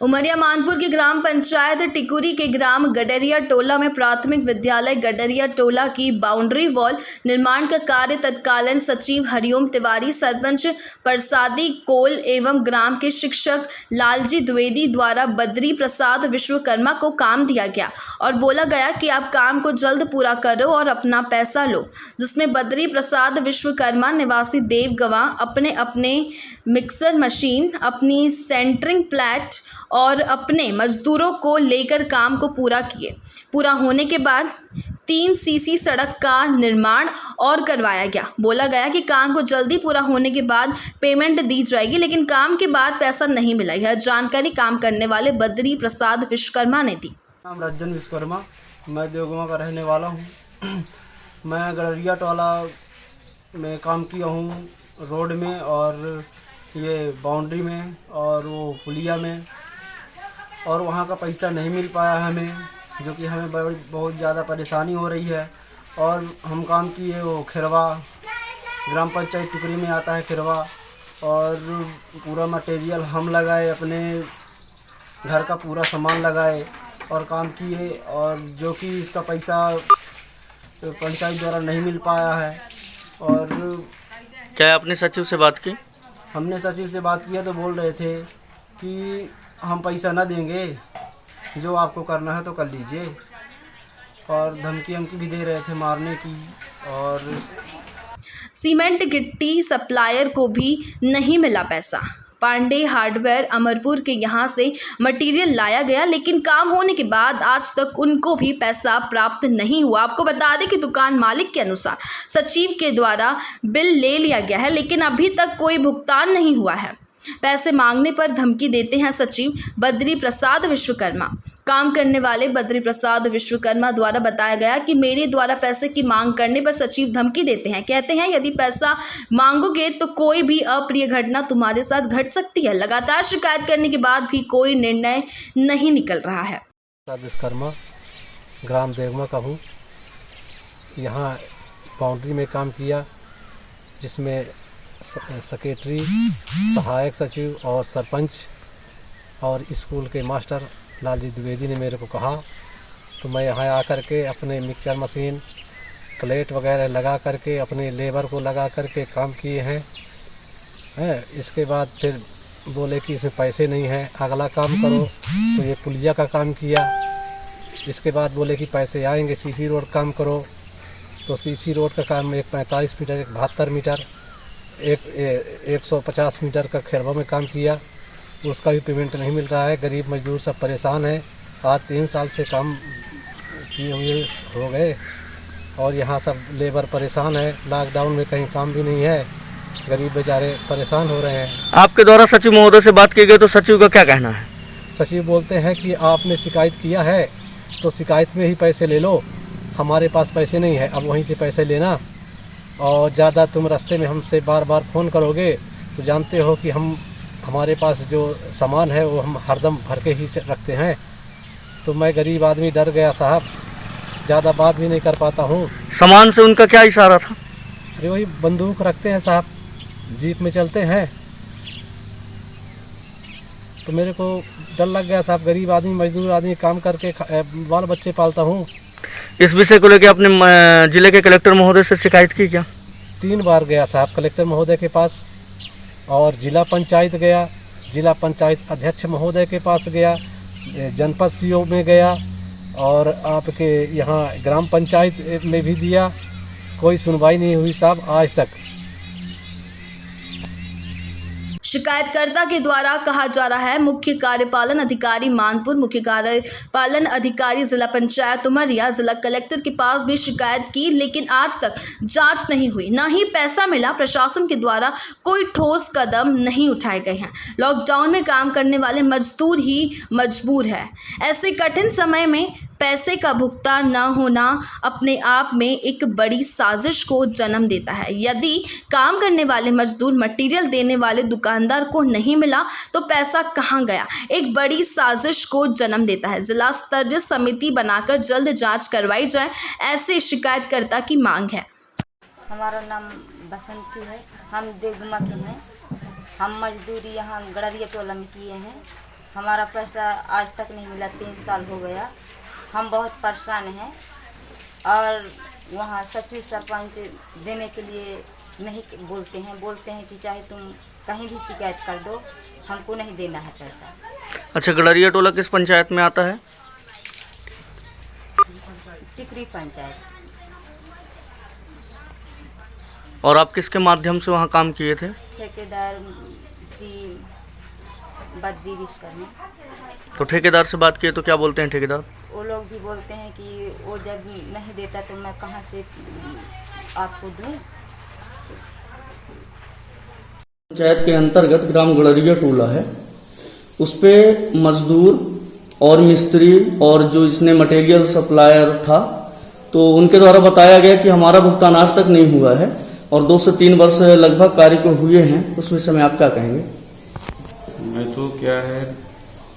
उमरिया मानपुर की ग्राम पंचायत टिकुरी के ग्राम गडरिया टोला में प्राथमिक विद्यालय गडरिया टोला की बाउंड्री वॉल निर्माण का कार्य तत्कालीन सचिव हरिओम तिवारी, सरपंच प्रसादी कोल एवं ग्राम के शिक्षक लालजी द्विवेदी द्वारा बद्री प्रसाद विश्वकर्मा को काम दिया गया और बोला गया कि आप काम को जल्द पूरा करो और अपना पैसा लो, जिसमें बद्री प्रसाद विश्वकर्मा निवासी देव गवाह अपने अपने मिक्सर मशीन, अपनी सेंटरिंग प्लेट और अपने मजदूरों को लेकर काम को पूरा किए। पूरा होने के बाद 3 सीसी सड़क का निर्माण और करवाया गया। बोला गया कि काम को जल्दी पूरा होने के बाद पेमेंट दी जाएगी, लेकिन काम के बाद पैसा नहीं मिला। यह जानकारी काम करने वाले बद्री प्रसाद विश्वकर्मा ने दी। नाम रंजन विश्वकर्मा, मैं देवगमा का रहने वाला हूँ। मैं गडरिया टोला में काम किया हूँ, रोड में और ये बाउंड्री में और वो पुलिया में, और वहाँ का पैसा नहीं मिल पाया हमें, जो कि हमें बहुत ज़्यादा परेशानी हो रही है। और हम काम किए वो खिरवा, ग्राम पंचायत टिकुरी में आता है खिरवा, और पूरा मटेरियल हम लगाए, अपने घर का पूरा सामान लगाए और काम किए, और जो कि इसका पैसा पंचायत द्वारा नहीं मिल पाया है। और क्या आपने सचिव से बात की? हमने सचिव से बात किया तो बोल रहे थे कि हम पैसा ना देंगे, जो आपको करना है तो कर लीजिए, और धमकी भी दे रहे थे मारने की। और सीमेंट गिट्टी सप्लायर को भी नहीं मिला पैसा। पांडे हार्डवेयर अमरपुर के यहां से मटेरियल लाया गया, लेकिन काम होने के बाद आज तक उनको भी पैसा प्राप्त नहीं हुआ। आपको बता दें कि दुकान मालिक के अनुसार सचिव के द्वारा बिल ले लिया गया है, लेकिन अभी तक कोई भुगतान नहीं हुआ है। पैसे मांगने पर धमकी देते हैं सचिव बद्री प्रसाद विश्वकर्मा। काम करने वाले बद्री प्रसाद विश्वकर्मा द्वारा बताया गया कि मेरे द्वारा पैसे की मांग करने पर सचिव धमकी देते हैं। कहते हैं यदि पैसा मांगोगे तो कोई भी अप्रिय घटना तुम्हारे साथ घट सकती है। लगातार शिकायत करने के बाद भी कोई निर्णय नहीं निकल रहा है। विश्वकर्मा ग्राम देवमा का हूँ। यहाँ बाउंड्री में काम किया, जिसमें सेक्रेटरी, सहायक सचिव और सरपंच और स्कूल के मास्टर लालजी द्विवेदी ने मेरे को कहा, तो मैं यहाँ आकर के अपने मिक्सर मशीन, प्लेट वगैरह लगा करके अपने लेबर को लगा करके काम किए हैं। इसके बाद फिर बोले कि इसमें पैसे नहीं हैं, अगला काम करो, तो ये पुलिया का काम किया। इसके बाद बोले कि पैसे आएंगे, सीसी रोड काम करो, तो सीसी रोड का काम एक 45 मीटर, एक 72 मीटर, एक 150 मीटर का खिरवा में काम किया। उसका भी पेमेंट नहीं मिल रहा है। गरीब मजदूर सब परेशान हैं। आज 3 साल से काम किए हुए हो गए, और यहाँ सब लेबर परेशान है। लॉकडाउन में कहीं काम भी नहीं है, गरीब बेचारे परेशान हो रहे हैं। आपके द्वारा सचिव महोदय से बात की गई, तो सचिव का क्या कहना है? सचिव बोलते हैं कि आपने शिकायत किया है तो शिकायत में ही पैसे ले लो, हमारे पास पैसे नहीं है, अब वहीं से पैसे लेना, और ज़्यादा तुम रास्ते में हमसे बार बार फ़ोन करोगे तो जानते हो कि हमारे पास जो सामान है वो हम हरदम भर के ही रखते हैं। तो मैं गरीब आदमी डर गया साहब, ज़्यादा बात भी नहीं कर पाता हूँ। सामान से उनका क्या इशारा था? अरे वही बंदूक रखते हैं साहब, जीप में चलते हैं, तो मेरे को डर लग गया साहब। गरीब आदमी, मजदूर आदमी, काम करके बाल बच्चे पालता हूँ। इस विषय को लेकर अपने जिले के कलेक्टर महोदय से शिकायत की क्या? 3 बार गया साहब कलेक्टर महोदय के पास, और जिला पंचायत गया, जिला पंचायत अध्यक्ष महोदय के पास गया, जनपद सीओ में गया, और आपके यहाँ ग्राम पंचायत में भी दिया। कोई सुनवाई नहीं हुई साहब आज तक। शिकायतकर्ता के द्वारा कहा जा रहा है मुख्य कार्यपालन अधिकारी मानपुर, मुख्य कार्यपालन अधिकारी जिला पंचायत उमरिया, जिला कलेक्टर के पास भी शिकायत की, लेकिन आज तक जांच नहीं हुई, न ही पैसा मिला। प्रशासन के द्वारा कोई ठोस कदम नहीं उठाए गए हैं। लॉकडाउन में काम करने वाले मजदूर ही मजबूर है। ऐसे कठिन समय में पैसे का भुगतान न होना अपने आप में एक बड़ी साजिश को जन्म देता है। यदि काम करने वाले मजदूर मटेरियल देने वाले दुकानदार को नहीं मिला तो पैसा कहाँ गया, एक बड़ी साजिश को जन्म देता है। जिला स्तरीय समिति बनाकर जल्द जांच करवाई जाए, ऐसे शिकायतकर्ता की मांग है। हमारा नाम बसंती है, हम देवगमा के हैं। हम मजदूरी यहाँ गडरिया टोला में किए हैं। हमारा पैसा आज तक नहीं मिला, 3 साल हो गया। हम बहुत परेशान हैं और वहाँ सचिव सरपंच देने के लिए नहीं बोलते हैं कि चाहे तुम कहीं भी शिकायत कर दो, हमको नहीं देना है पैसा। अच्छा, गडरिया टोला किस पंचायत में आता है? टिकरी पंचायत। और आप किसके माध्यम से वहाँ काम किए थे? ठेकेदार श्री बद्री विश्वकर्मा। तो ठेकेदार से बात किए तो क्या बोलते हैं ठेकेदार? वो लोग भी बोलते हैं कि वो जब नहीं देता तो मैं कहाँ से आपको दूँ। पंचायत के अंतर्गत ग्राम गडरिया टोला है, उस पे मजदूर और मिस्त्री और जो इसने मटेरियल सप्लायर था, तो उनके द्वारा बताया गया कि हमारा भुगतान आज तक नहीं हुआ है और 2 से 3 वर्ष लगभग कार्य को हुए हैं। उस विषय में आप क्या कहेंगे? मैं तो क्या है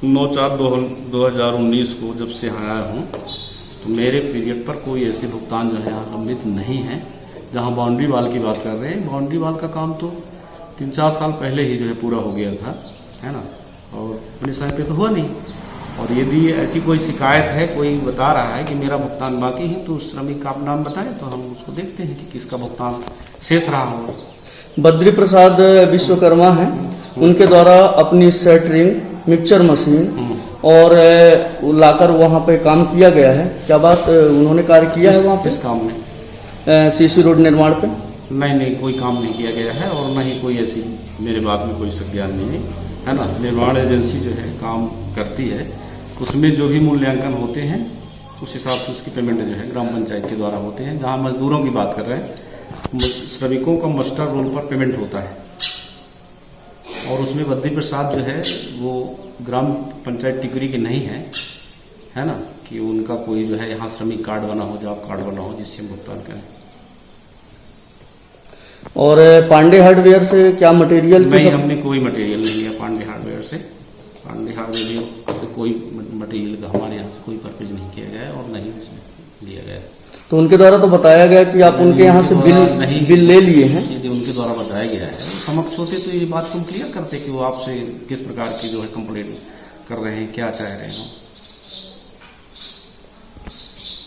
9/4/2019 को जब से आया हूँ तो मेरे पीरियड पर कोई ऐसे भुगतान जो है लंबित नहीं है। जहाँ बाउंड्री वाल की बात कर रहे हैं, बाउंड्री वाल का काम तो 3-4 साल पहले ही जो है पूरा हो गया था, है ना, और अपने समय पे तो हुआ नहीं। और यदि ऐसी कोई शिकायत है, कोई बता रहा है कि मेरा भुगतान बाकी है, तो उस श्रमिक का आप नाम बताएं तो हम उसको देखते हैं कि किसका भुगतान शेष रहा हो। बद्री प्रसाद विश्वकर्मा हैं, उनके द्वारा अपनी सेटरिंग, मिक्सचर मशीन और लाकर वहाँ पे काम किया गया है। क्या बात उन्होंने कार्य किया है वहाँ पे? इस काम में सीसी रोड निर्माण पे नहीं, कोई काम नहीं किया गया है और न ही कोई ऐसी मेरे बात में कोई संज्ञान नहीं है ना। निर्माण एजेंसी जो है काम करती है, उसमें जो भी मूल्यांकन होते हैं उस हिसाब से उसकी पेमेंट जो है ग्राम पंचायत के द्वारा होते हैं। जहाँ मजदूरों की बात कर रहे हैं, श्रमिकों का मास्टर रोल पर पेमेंट होता है और उसमें बद्री प्रसाद जो है वो ग्राम पंचायत टिकरी के नहीं है ना, कि उनका कोई जो है यहाँ श्रमिक कार्ड बना हो, जॉब कार्ड बना हो जिससे हम भुगतान करें। और पांडे हार्डवेयर से क्या मटेरियल? नहीं, हमने कोई मटेरियल नहीं लिया पांडे हार्डवेयर से। पांडे हार्डवेयर से कोई मटेरियल का हमारे यहाँ से कोई परचेज नहीं किया गया है और नहीं उसमें लिया गया है। तो उनके द्वारा तो बताया गया कि आप उनके यहाँ से बिल ले लिए हैं। यदि उनके द्वारा बताया गया है समक्ष होते तो ये बात तुम क्लियर करते कि वो आपसे किस प्रकार की जो है कंप्लेंट कर रहे हैं, क्या चाह रहे हैं।